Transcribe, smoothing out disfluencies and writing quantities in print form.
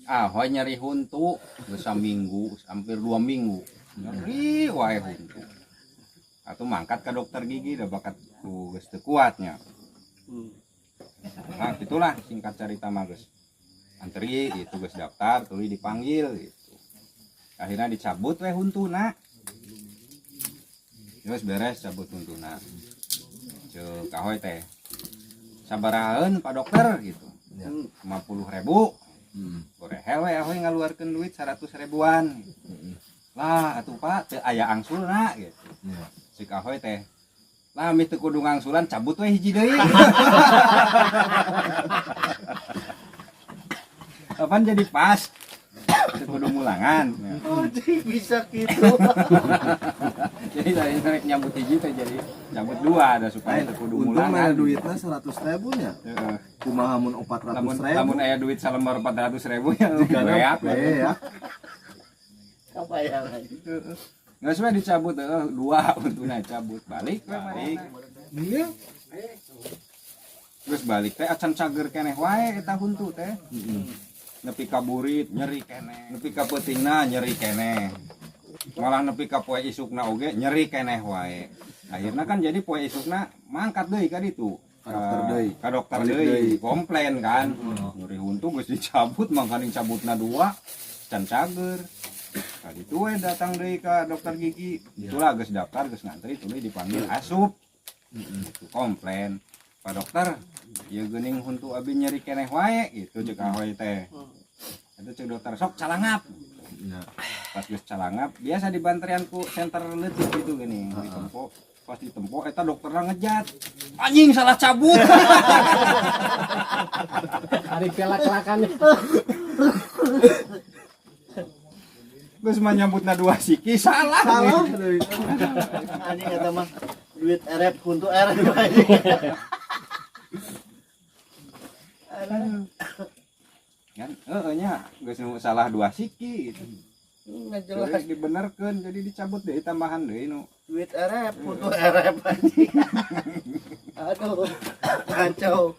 Ahoy nyeri huntu geus saminggu, hampir 2 minggu. Nyeri wae huntu. Atuh mangkat ke dokter gigi udah bakat ku geus teu kuatnya. Nah, itulah singkat cerita mah geus. Antri itu geus daftar, tuluy dipanggil gitu. Akhirnya dicabut we huntuna. Terus beres cabut huntuna. Ceuk ahoy teh. Sabaraheun Pak Dokter gitu. 50.000. Gorehel we ahoy ngaluarkeun duit 100 ribuan. Lah atuh Pak teu aya angsulna gitu. Cik ahoy teh. Lah mi teu kudu ngangsulan cabut we hiji deui. Apaan jadi pas? Teu kudu mulangan. Oh, bisa gitu. Jadi dari nyambut hiji teh jadi nyambut 2 ada supaya teu kudu Untung mulangan. aya duitna 100.000 nya. Heeh. Kumaha mun 400.000. Lamun aya duit salembar 400.000 ya beak ya. Kabayang lagi. nggak sesuai dicabut 2 untuna cabut balik Iya. terus balik teh acan cager keneh wae eta huntu teh nepi ka burit nyeri keneh nepi ka peutingna nyeri keneh malah nepi ka poe isukna oge nyeri keneh wae akhirna kan jadi poe isukna mangkat deui ka ditu ka dokter deui komplain kan nyeri huntu geus dicabut mangkaning cabutna 2 can cager. Tadi tuh datang dari ke dokter gigi, itulah geus daftar, geus ngantri, tuluy dipanggil asup, itu komplain, Pak Dokter, ya geuning huntu abi nyeri keneh wae, gitu cek ahoy teh, itu cek dokter sok calangap, pas geus calangap, biasa dibanterian ku center leutik gitu gini, ditempo, pas ditempo, eta dokterna ngejat, anjing salah cabut, Hari kelak-kelakan. geus mah nyambutna 2 siki, salah. Anjing kata mah duit erep untuk erep. Kan nya geus salah 2 siki gitu. Nggak Jelas jelas dibenerkeun jadi dicabut deui tambahan deui nu. duit erep untuk erep anjing. Aduh, kacau.